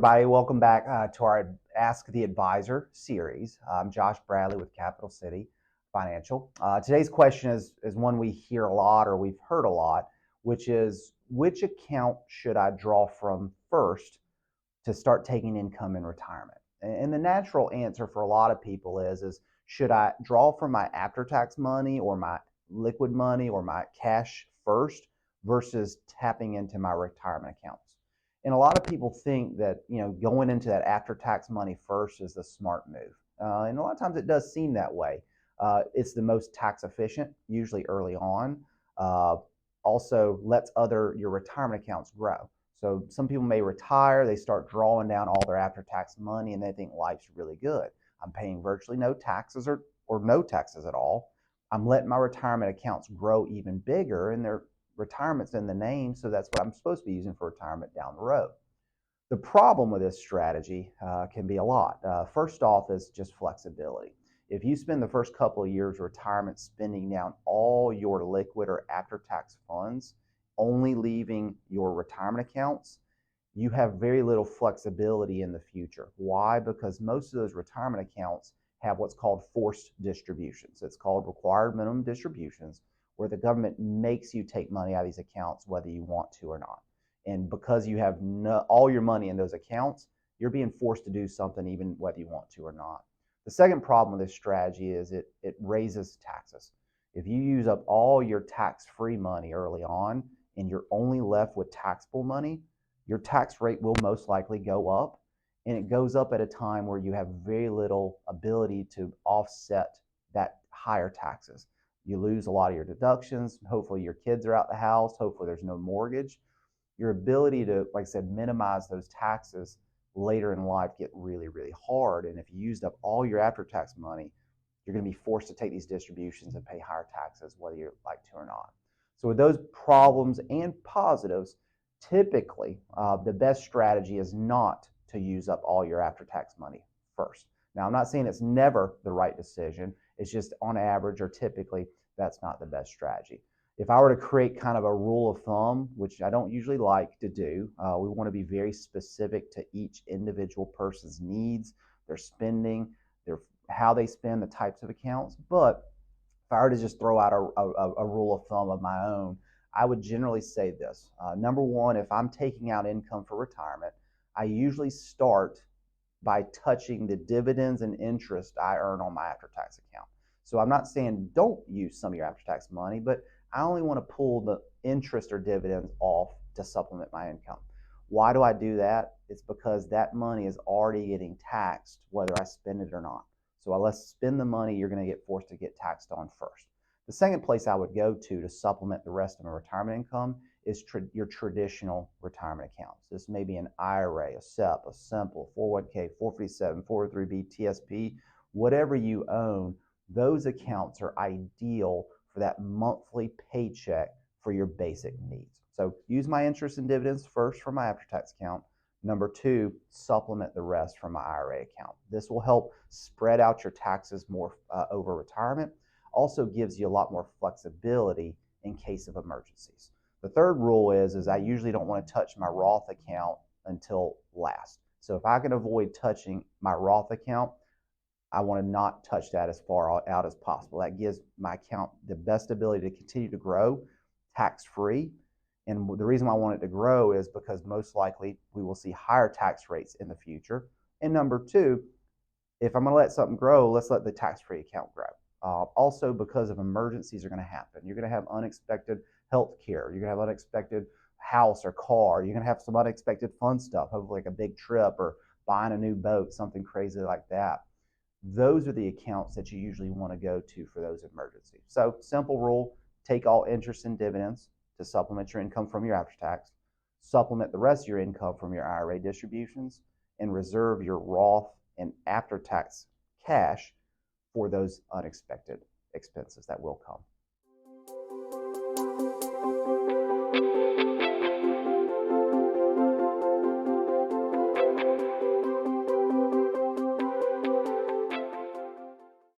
everybody. Welcome back to our Ask the Advisor series. I'm Josh Bradley with Capital City Financial. Today's question is one we hear a lot or we've heard a lot, which is which account should I draw from first to start taking income in retirement? And the natural answer for a lot of people is should I draw from my after-tax money or my liquid money or my cash first versus tapping into my retirement accounts? And a lot of people think that going into that after-tax money first is the smart move, and a lot of times it does seem that way. It's the most tax efficient, usually early on. Uh, Also, lets your retirement accounts grow. So some people may retire, they start drawing down all their after-tax money, and they think life's really good. I'm paying virtually no taxes or no taxes at all. I'm letting my retirement accounts grow even bigger, and they're retirement's in the name, so that's what I'm supposed to be using for retirement down the road. The problem with this strategy can be a lot. First off is just flexibility. If you spend the first couple of years of retirement spending down all your liquid or after-tax funds, only leaving your retirement accounts, you have very little flexibility in the future. Why? Because most of those retirement accounts have what's called forced distributions. It's called required minimum distributions, where the government makes you take money out of these accounts whether you want to or not. And because you have all your money in those accounts, you're being forced to do something even whether you want to or not. The second problem with this strategy is it raises taxes. If you use up all your tax-free money early on and you're only left with taxable money, your tax rate will most likely go up, and it goes up at a time where you have very little ability to offset that higher taxes. You lose a lot of your deductions. Hopefully your kids are out the house. Hopefully there's no mortgage. Your ability to, like I said, minimize those taxes later in life get really, really hard. And if you used up all your after-tax money, you're going to be forced to take these distributions and pay higher taxes whether you like to or not. So with those problems and positives, typically the best strategy is not to use up all your after-tax money first. Now, I'm not saying it's never the right decision. It's just on average or typically that's not the best strategy. If I were to create kind of a rule of thumb, which I don't usually like to do, we want to be very specific to each individual person's needs, their spending, how they spend, the types of accounts. But if I were to just throw out a rule of thumb of my own, I would generally say this. Number one, if I'm taking out income for retirement, I usually start by touching the dividends and interest I earn on my after-tax account. So I'm not saying don't use some of your after-tax money, but I only want to pull the interest or dividends off to supplement my income. Why do I do that? It's because that money is already getting taxed whether I spend it or not. So unless spend the money, you're going to get forced to get taxed on first. The second place I would go to supplement the rest of my retirement income is your traditional retirement accounts. This may be an IRA, a SEP, a simple, 401k, 457, 403b, TSP, whatever you own. Those accounts are ideal for that monthly paycheck for your basic needs. So use my interest and dividends first from my after-tax account. Number two, supplement the rest from my IRA account. This will help spread out your taxes more over retirement. Also gives you a lot more flexibility in case of emergencies. The third rule is I usually don't want to touch my Roth account until last. So if I can avoid touching my Roth account, I want to not touch that as far out as possible. That gives my account the best ability to continue to grow tax-free. And the reason why I want it to grow is because most likely we will see higher tax rates in the future. And number two, if I'm going to let something grow, let's let the tax-free account grow. Also, because of emergencies are going to happen. You're going to have unexpected health care. You're going to have unexpected house or car. You're going to have some unexpected fun stuff, hopefully like a big trip or buying a new boat, something crazy like that. Those are the accounts that you usually want to go to for those emergencies. So simple rule, take all interest and dividends to supplement your income from your after-tax, supplement the rest of your income from your IRA distributions, and reserve your Roth and after-tax cash for those unexpected expenses that will come.